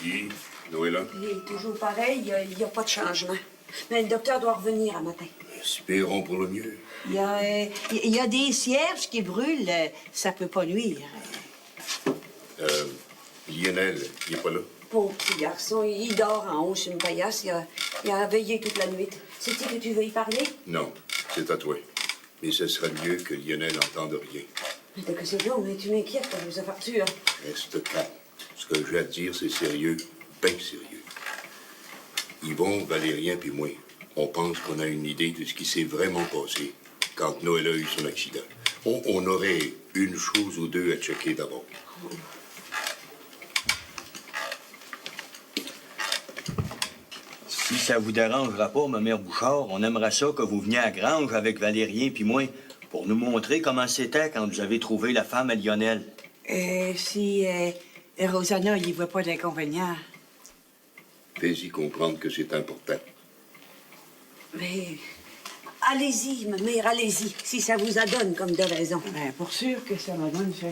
Puis, Noëlla? Il est toujours pareil, il n'y a pas de changement. Mais le docteur doit revenir un matin. Espérons pour le mieux. Il y a des cierges qui brûlent, ça peut pas nuire. Lionel, il est pas là? Pauvre petit garçon, il dort en haut sur une paillasse. Il a veillé toute la nuit. C'est-tu que tu veux y parler? Non, c'est à toi. Mais ce serait mieux que Lionel n'entende rien. Mais t'as que c'est long, mais tu m'inquiètes pour Joseph Arthur. Reste calme. Ce que j'ai à te dire, c'est sérieux, bien sérieux. Yvon, Valérien puis moi, on pense qu'on a une idée de ce qui s'est vraiment passé quand Noël a eu son accident. On aurait une chose ou deux à checker d'abord. Si ça vous dérangera pas, ma mère Bouchard, on aimerait ça que vous veniez à Grange avec Valérien puis moi pour nous montrer comment c'était quand vous avez trouvé la femme à Lionel. Si Rosanna, il voit pas d'inconvénient. Fais-y comprendre que c'est important. Mais allez-y, ma mère, allez-y, si ça vous adonne comme de raison. Ben, pour sûr que ça m'adonne, cher.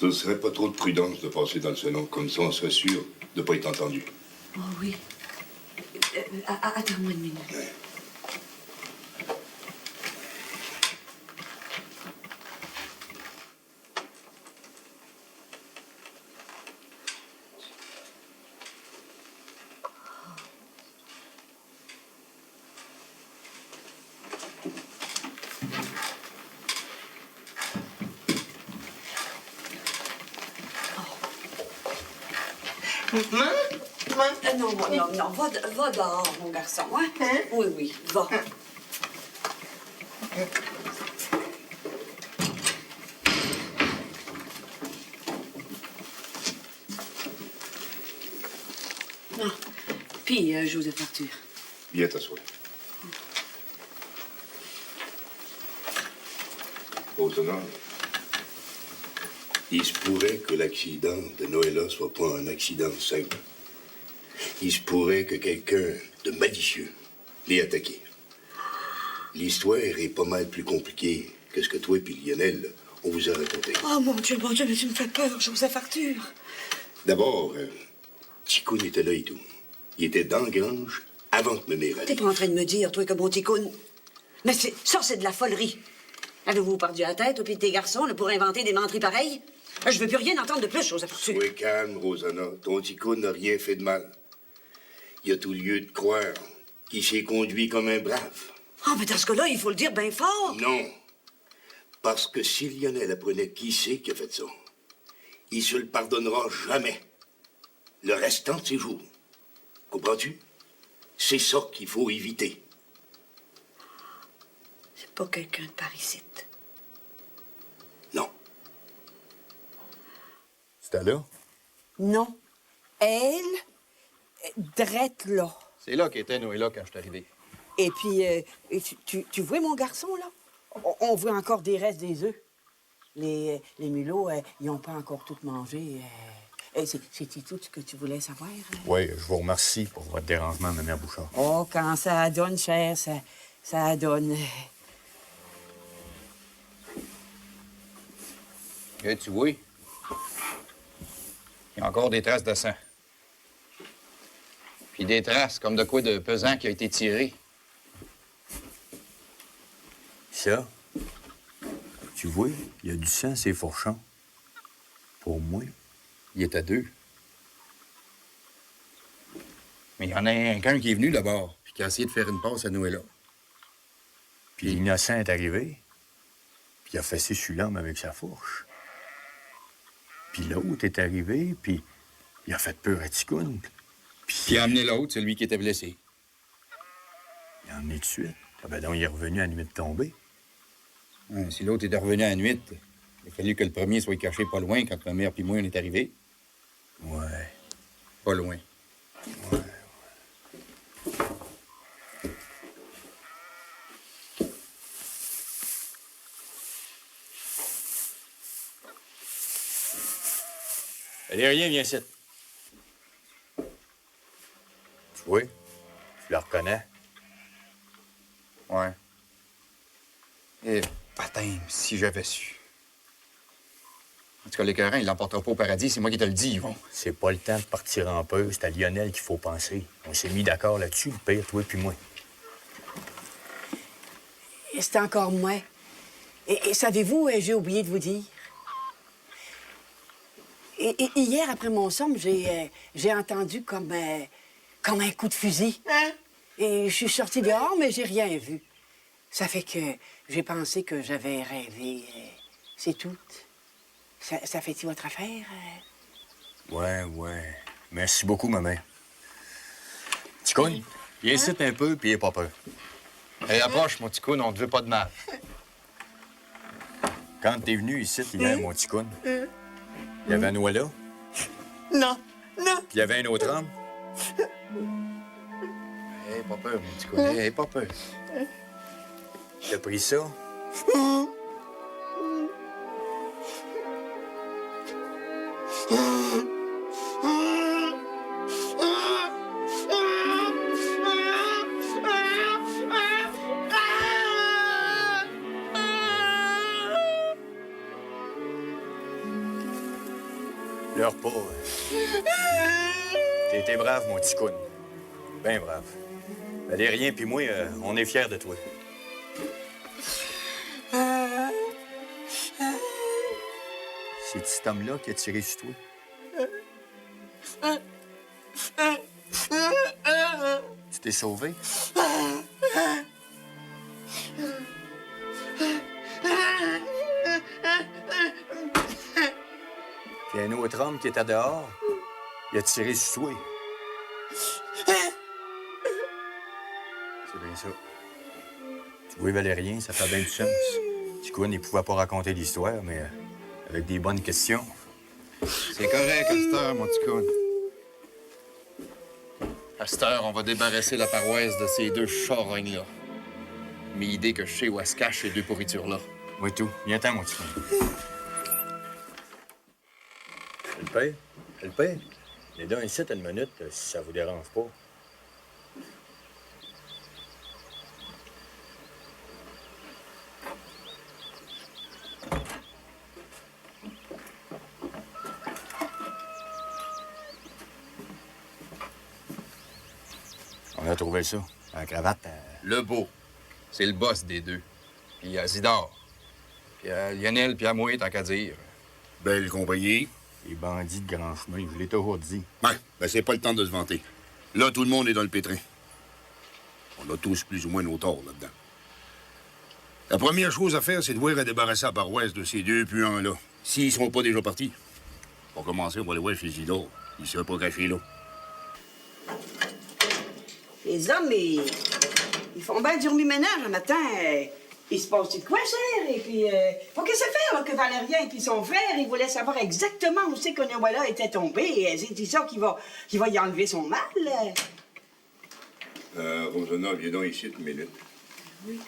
Ce serait pas trop de prudence de passer dans le salon. Comme ça, on serait sûr de pas être entendu. Oh oui. Attends-moi une minute. Ouais. Non, va dehors, mon garçon, hein? Oui, va. Puis, Joseph Arthur. Viens t'asseoir. Rosanna, il se pourrait que l'accident de Noëlla soit pas un accident simple. Il se pourrait que quelqu'un de malicieux l'ait attaqué. L'histoire est pas mal plus compliquée que ce que toi et Lionel, on vous a raconté. Oh, mon Dieu, mais tu me fais peur, Joseph Arthur. D'abord, Ticoun était là et tout. Il était dans la grange avant que ma mère arrive. T'es pas en train de me dire, toi, que mon Ticoun... Mais ça, c'est de la folerie. Avez-vous perdu la tête, au pied de tes garçons, là, pour inventer des menteries pareilles? Je veux plus rien entendre de plus, Joseph Arthur. Sois calme, Rosanna. Ton Ticoun n'a rien fait de mal. Il y a tout lieu de croire qu'il s'est conduit comme un brave. Ah, mais dans ce cas-là, il faut le dire bien fort. Non. Parce que si Lionel apprenait qui c'est qui a fait ça, il se le pardonnera jamais. Le restant de ses jours. Comprends-tu? C'est ça qu'il faut éviter. C'est pas quelqu'un de par ici. Non. C'était là? Non. Elle, drette là. C'est là qu'était Noëlla quand je suis arrivé. Et puis, tu vois mon garçon, là? On voit encore des restes des œufs. Les mulots, ils n'ont pas encore tout mangé. C'est tout ce que tu voulais savoir? Oui, je vous remercie pour votre dérangement, ma mère Bouchard. Oh, quand ça donne, cher, ça donne. Et tu vois, il y a encore des traces de sang. Puis des traces comme de quoi de pesant qui a été tiré. Ça, tu vois, il y a du sang, c'est fourchon. Pour moi, Il était deux. Mais il y en a qu'un qui est venu d'abord, puis qui a essayé de faire une passe à Noëlla. puis l'innocent est arrivé, puis il a fessé sur l'homme avec sa fourche. Puis l'autre est arrivé, puis il a fait peur à Ticoun. Puis il a amené l'autre, celui qui était blessé. Il a emmené tout de suite. Ah ben donc, il est revenu à la nuit de tomber. Ouais, si l'autre était revenu à la nuit, il a fallu que le premier soit caché pas loin quand ma mère puis moi on est arrivés. Ouais. Pas loin. Ouais. Valérien, viens ici. Tu vois? Tu le reconnais? Ouais. Et patin, si j'avais su. En tout cas, l'écœurant, il l'emportera pas au paradis, c'est moi qui te le dis, Yvon. C'est pas le temps de partir en peur. C'est à Lionel qu'il faut penser. On s'est mis d'accord là-dessus, le père, toi puis moi. Et c'est encore moi. Et savez-vous, j'ai oublié de vous dire. Et hier, après mon somme, j'ai entendu comme un coup de fusil. Hein? Et je suis sortie dehors, mais j'ai rien vu. Ça fait que j'ai pensé que j'avais rêvé. C'est tout. Ça fait-tu votre affaire? Ouais. Merci beaucoup, ma mère. Ticoune, viens ici un peu, puis aie pas peur. Hey, approche, mon ticoune, on te veut pas de mal. Quand t'es venu ici, hier, mon ticoune, il y avait un oie là, Non. puis il y avait un autre homme. Hey, pas peur, mon ticoune. Hey, pas peur. T'as pris ça? Pleure pas. T'as été brave, mon ticoune. Ben brave. Valérien puis moi, on est fiers de toi. C'est cet homme-là qui a tiré sur toi. Tu t'es sauvé? Puis un autre homme qui était dehors, il a tiré sur toi. C'est bien ça. Tu vois, Valérien, ça fait bien du sens. Ticoune, il pouvait pas raconter l'histoire, mais avec des bonnes questions. C'est correct, à cette heure, mon ticoune. À cette heure, on va débarrasser la paroisse de ces deux charognes-là. Mais idée que je sais où elles se cachent, ces deux pourritures-là. Oui, tout. Viens-t'en, mon ticoune. Le père? Le père? Les deux ici, une minute, si ça vous dérange pas. On a trouvé ça. La cravate. Le beau, c'est le boss des deux. Puis il y a Zidore. Puis il y a Lionel, puis à moi, tant qu'à dire. Belle compagnie. Les bandits de grand chemin, je l'ai toujours dit. Ouais, ben c'est pas le temps de se vanter. Là, tout le monde est dans le pétrin. On a tous plus ou moins nos torts là-dedans. La première chose à faire, c'est de voir à débarrasser la paroisse de ces deux puants-là. S'ils sont pas déjà partis. Pour commencer, on va aller voir chez Isidore. Il serait pas caché là. Les hommes, ils font bien du remue-ménage un matin. Il se passe de quoi, cher? Et puis, faut que ça fait là, que Valérien et son frère, ils voulaient savoir exactement où c'est que Noëlla était tombé. C'est ça qui va y enlever son mal. Rosana, viens donc ici une minute. Oui.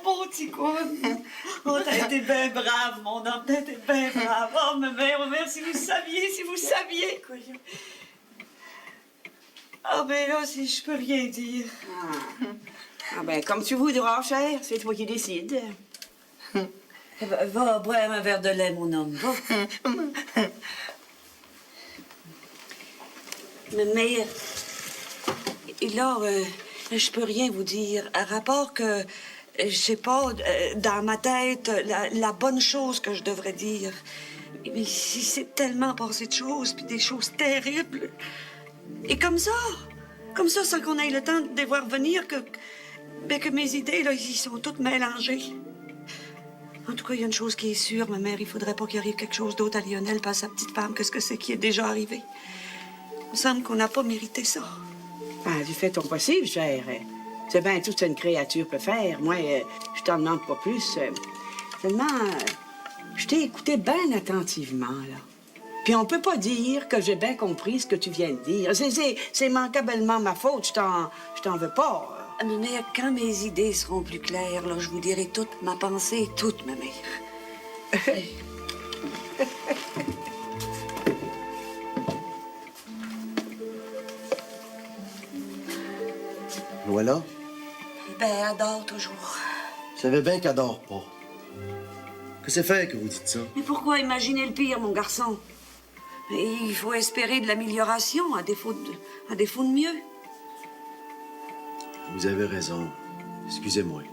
Mon ticoune. Oh, t'as été bien brave, mon homme, t'as été bien brave. Oh, ma mère, si vous saviez, quoi. Ah, ben là, si je peux rien dire. Ah ben, comme tu voudras, cher, c'est toi qui décides. Va boire un verre de lait, mon homme, va. Ma mère, et là, je peux rien vous dire. À rapport que, je sais pas, dans ma tête, la bonne chose que je devrais dire. Mais c'est tellement passé de choses, puis des choses terribles. Et comme ça, sans qu'on ait le temps de les voir venir, que mes idées, là, ils sont toutes mélangées. En tout cas, il y a une chose qui est sûre, ma mère, il faudrait pas qu'il arrive quelque chose d'autre à Lionel pas à sa petite femme. Qu'est-ce que c'est qui est déjà arrivé? Il me semble qu'on n'a pas mérité ça. Ah, tu fais ton possible, chère. C'est bien tout ce qu'une créature peut faire. Moi, je t'en demande pas plus. Seulement, je t'ai écouté bien attentivement, là. Puis on peut pas dire que j'ai bien compris ce que tu viens de dire. C'est manquablement ma faute. Je t'en veux pas. Ma mère, quand mes idées seront plus claires, là, je vous dirai toute ma pensée, toute, ma mère. Voilà. Ben, adore toujours. Je savais bien qu'elle dort pas. Que c'est fait que vous dites ça? Mais pourquoi imaginer le pire, mon garçon? Et il faut espérer de l'amélioration, à défaut de mieux. Vous avez raison. Excusez-moi.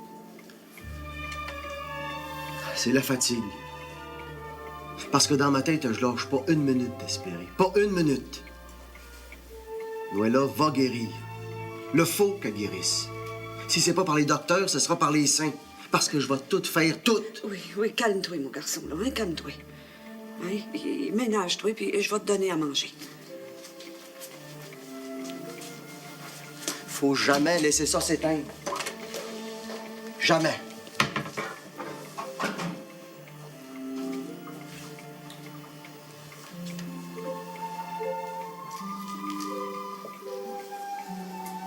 C'est la fatigue. Parce que dans ma tête, je lâche pas une minute d'espérer. Pas une minute. Noëlla va guérir. Le faut qu'elle guérisse. Si c'est pas par les docteurs, ce sera par les saints. Parce que je vais tout faire, tout. Oui, calme-toi, mon garçon, là, hein, calme-toi. Hein? Puis ménage-toi, puis je vais te donner à manger. Faut jamais laisser ça s'éteindre. Jamais.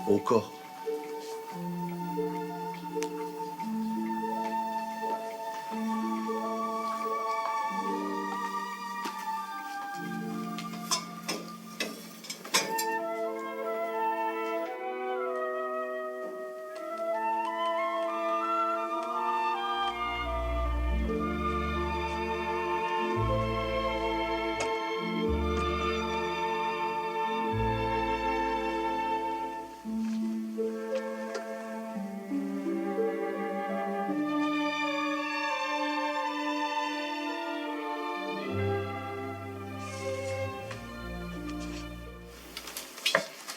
Au cas.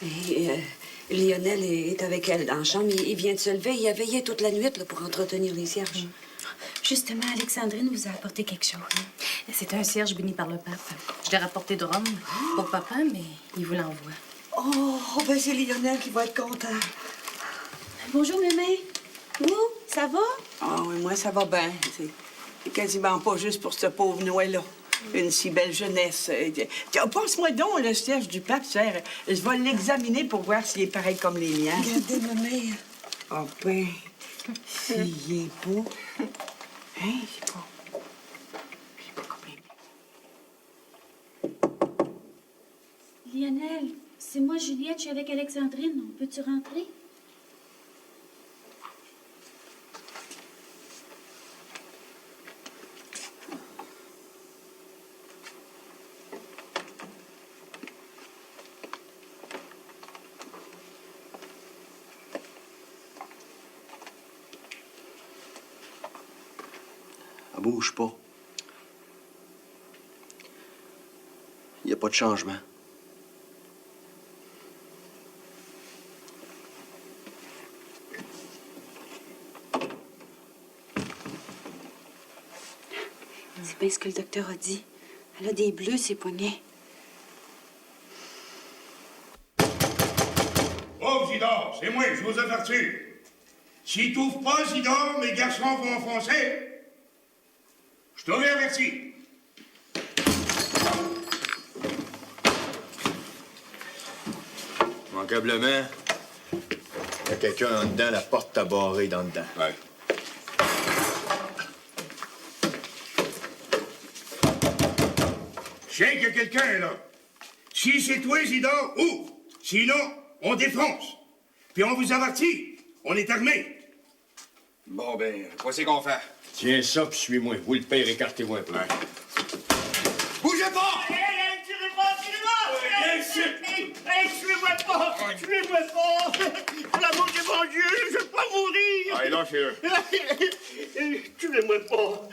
Et Lionel est avec elle dans la chambre. Il vient de se lever. Il a veillé toute la nuit là, pour entretenir les cierges. Justement, Alexandrine vous a apporté quelque chose. C'est un cierge béni par le pape. Je l'ai rapporté de Rome pour papa, mais il vous l'envoie. Oh, ben c'est Lionel qui va être content. Bonjour, mémé. Vous, ça va? Ah oui, moi, ça va bien. C'est quasiment pas juste pour ce pauvre Noël-là. Une si belle jeunesse. Passe-moi donc le cierge du pape, chère. Je vais l'examiner pour voir s'il est pareil comme les miens. Regardez, ma mère. Ah ben, s'il est beau. Hein, c'est pas... C'est pas comme les miens. Lionel, c'est moi, Juliette. Je suis avec Alexandrine. Peux-tu rentrer? Elle bouge pas. Il n'y a pas de changement. C'est bien ce que le docteur a dit. Elle a des bleus, ses poignets. Oh, Zidore, c'est moi, je vous avertis. Si t'ouvres pas, Zidore, mes garçons vont enfoncer. Je t'aurais averti. Manquablement, il y a quelqu'un en dedans, la porte t'a barré dans dedans. Ouais. Je sais qu'il y a quelqu'un, là. Si c'est toi, Zidore, ouvre. Sinon, on défonce. Puis on vous avertit. On est armés. Bon, ben, voici qu'on fait. Tiens ça, puis suis-moi. Vous, le père, écartez-vous un peu. Ouais. Bougez pas! Tuez-moi pas! Tuez-moi pas! Pour l'amour de mon Dieu, je veux pas mourir! Allez, lâchez-le. Tuez-moi pas!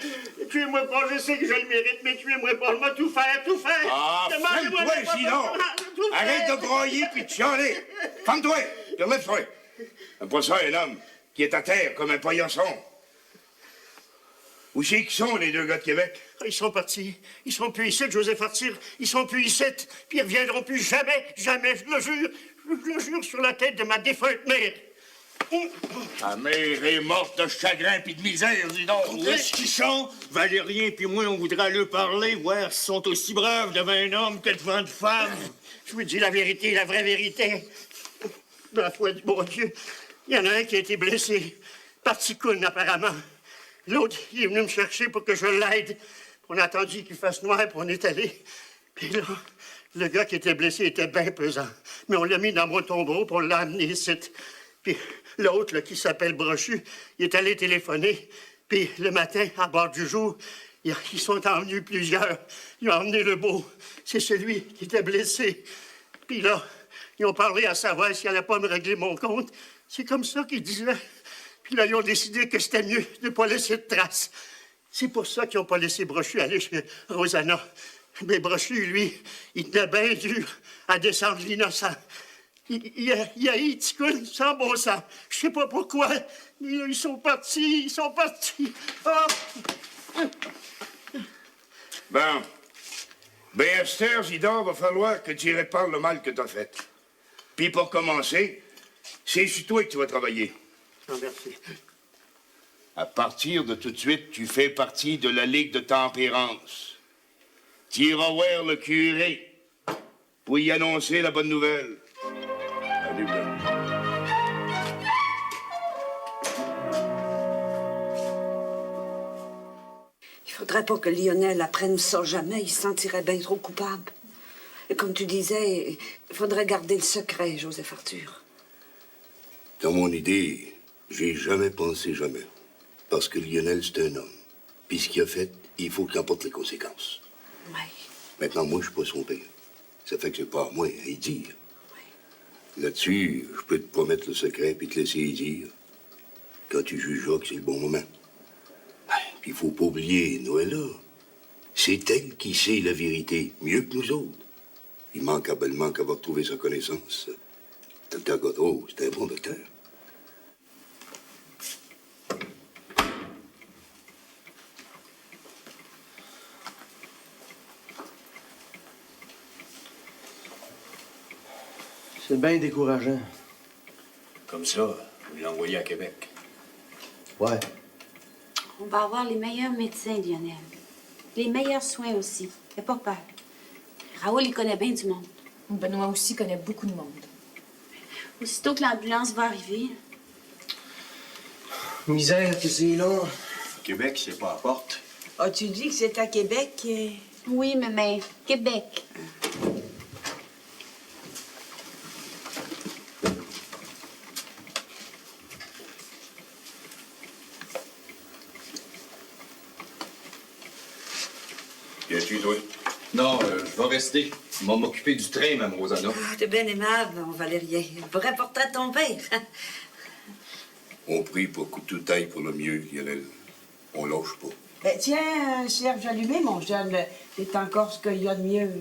Tuez-moi pas, je sais que je le mérite, mais tuez-moi pas, je vais tout faire, tout faire! Ah, Demandez-moi ferme-toi, pas, Zidore. tout faire. Arrête de broyer puis de chialer. Ferme-toi, puis relève-toi. Pas ça, un homme qui est à terre comme un paillasson. Où c'est qu'ils sont, les deux gars de Québec? Ils sont partis. Ils sont plus ici, Joseph Arthur. Ils sont plus ici. Puis ils reviendront plus jamais, jamais, je le jure. Je le jure sur la tête de ma défunte mère. Ta mère est morte de chagrin puis de misère, dis donc. Où est-ce qu'ils sont? Valérien puis moi, on voudra leur parler, voir s'ils sont aussi braves devant un homme que devant une femme. Je vous dis la vérité, la vraie vérité. De la foi du bon Dieu, il y en a un qui a été blessé. Parti cool, apparemment. L'autre, il est venu me chercher pour que je l'aide. On a attendu qu'il fasse noir, puis on est allé. Puis là, le gars qui était blessé était bien pesant. Mais on l'a mis dans mon tombeau, puis on l'a amené ici. Puis l'autre, là, qui s'appelle Brochu, il est allé téléphoner. Puis le matin, à bord du jour, ils sont emmenés plusieurs. Ils ont emmené le beau. C'est celui qui était blessé. Puis là, ils ont parlé à savoir s'il n'allait pas me régler mon compte. C'est comme ça qu'ils disaient. Puis là, ils ont décidé que c'était mieux de ne pas laisser de traces. C'est pour ça qu'ils n'ont pas laissé Brochu aller chez Rosanna. Mais Brochu, lui, il tenait bien dur à descendre l'innocent. Il a eu Ticoune sans bon sens. Je sais pas pourquoi. Mais là, ils sont partis. Oh! Bon. Ben, Esther, Zidore, va falloir que tu répares le mal que t'as fait. Puis pour commencer, c'est sur toi que tu vas travailler. Oh, merci. À partir de tout de suite, tu fais partie de la Ligue de tempérance. Tu iras voir le curé pour y annoncer la bonne nouvelle. Allez, ben. Il faudrait pas que Lionel apprenne ça jamais. Il se sentirait bien trop coupable. Et comme tu disais, il faudrait garder le secret, Joseph Arthur. Dans mon idée, j'ai jamais pensé jamais. Parce que Lionel, c'est un homme. Puis ce qu'il a fait, il faut qu'il en porte les conséquences. Oui. Maintenant, moi, je suis pas son père. Ça fait que c'est pas à moi à y dire. Là-dessus, je peux te promettre le secret puis te laisser y dire quand tu jugeras que c'est le bon moment. Puis il faut pas oublier, Noëlla, c'est elle qui sait la vérité mieux que nous autres. Il manque abellement qu'à avoir trouvé sa connaissance. Docteur Godreau, c'est un bon docteur. C'est bien décourageant. Comme ça, vous l'envoyez à Québec. Ouais. On va avoir les meilleurs médecins, Lionel. Les meilleurs soins aussi. Fais pas peur. Raoul, il connaît bien du monde. Benoît aussi connaît beaucoup de monde. Aussitôt que l'ambulance va arriver. Misère que c'est long. Québec, c'est pas à porte. As-tu dit que c'est à Québec? Oui, mais Québec. Viens-tu, toi? Non, je vais rester. Je vais m'occuper du train, Mme Rosanna. Ah, t'es bien aimable, mon Valérien. Un vrai portrait de ton père. On prie pour que tout aille pour le mieux, Lionel. On lâche pas. Ben, tiens, Serge allumé, mon jeune. C'est encore ce qu'il y a de mieux.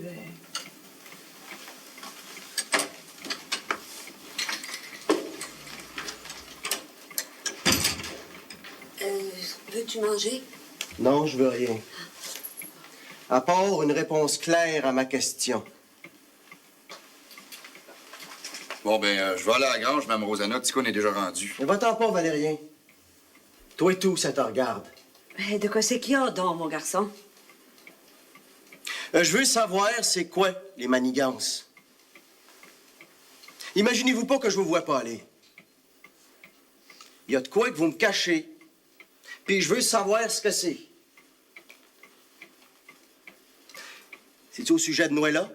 Veux-tu manger? Non, je veux rien. À part une réponse claire à ma question. Bon, ben, je vais aller à la grange, Mme Rosanna. Ticoune est déjà rendu. Mais va-t'en pas, Valérien. Toi et tout, ça te regarde. Ben, de quoi c'est qu'il y a, donc, mon garçon? Je veux savoir c'est quoi les manigances. Imaginez-vous pas que je vous vois pas aller. Il y a de quoi que vous me cachez. Puis je veux savoir ce que c'est. C'est-tu au sujet de Noëlla?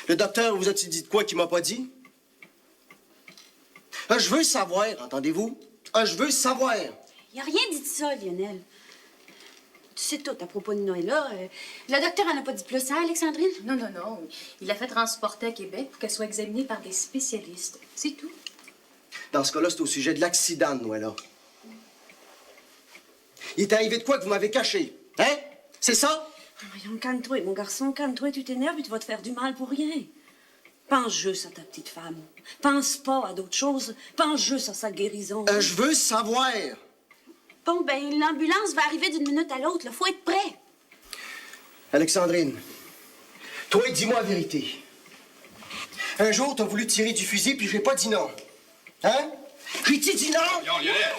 Le docteur vous a-t-il dit de quoi qu'il m'a pas dit? Je veux savoir, entendez-vous? Je veux savoir. Il a rien dit de ça, Lionel. Tu sais tout à propos de Noëlla. Le docteur en a pas dit plus, hein, Alexandrine? Non, non, non. Il l'a fait transporter à Québec pour qu'elle soit examinée par des spécialistes. C'est tout. Dans ce cas-là, c'est au sujet de l'accident de Noëlla. Il est arrivé de quoi que vous m'avez caché? Hein? C'est ça? Voyons, calme-toi, mon garçon, calme-toi. Tu t'énerves et tu vas te faire du mal pour rien. Pense juste à ta petite femme. Pense pas à d'autres choses. Pense juste à sa guérison. Je veux savoir. Bon, ben, l'ambulance va arriver d'une minute à l'autre. Il faut être prêt. Alexandrine, toi, dis-moi la vérité. Un jour, t'as voulu tirer du fusil, puis j'ai pas dit non. Hein? J'ai-tu dit non?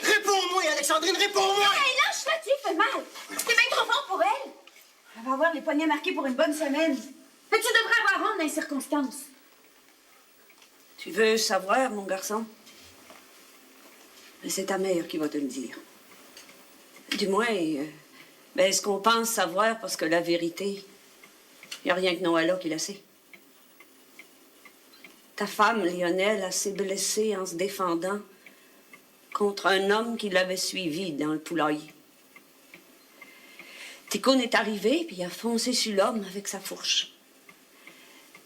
Réponds-moi, Alexandrine, réponds-moi! Hey, lâche-la, tu fais mal. C'est bien trop fort pour elle. Elle va avoir les poignets marqués pour une bonne semaine. Mais tu devrais avoir honte dans les circonstances. Tu veux savoir, mon garçon? Mais c'est ta mère qui va te le dire. Du moins, ben, ce qu'on pense savoir, parce que la vérité, il n'y a rien que Noëlla qui la sait. Ta femme, Lionel, a s'est blessée en se défendant contre un homme qui l'avait suivi dans le poulailler. Ticoun est arrivé, puis il a foncé sur l'homme avec sa fourche.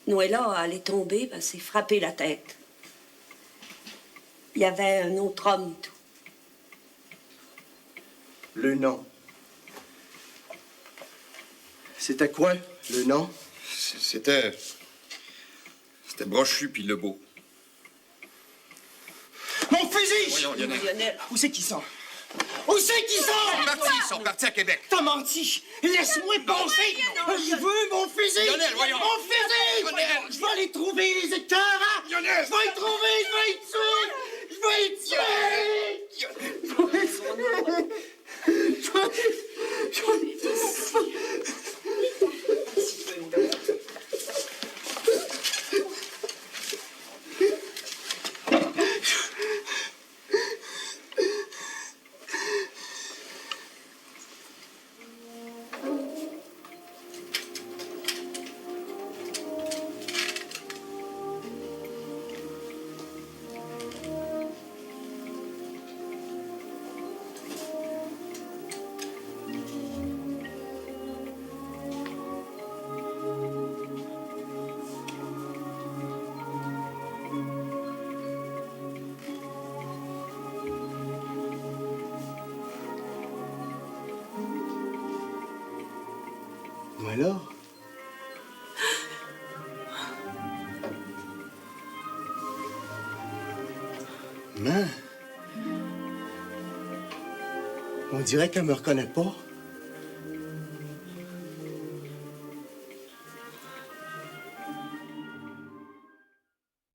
Noëlla, elle est tombée, puis elle s'est frappée la tête. Il y avait un autre homme, tout. Le nom. C'était quoi, le nom? C'était Brochu puis Lebeau. Mon fusil! Voyons, Lionel. Où c'est qu'ils sont? Où c'est qu'ils sont? Ils sont partis à Québec. T'as menti! Laisse-moi passer! Je veux mon fusil! Lionel, voyons. Mon fusil! Lionel. Je vais les trouver, les écœurants! Lionel. Je vais les trouver, je vais les tuer! Je vais les tuer! Je vais les tuer! Voilà. Man. On dirait qu'elle me reconnaît pas.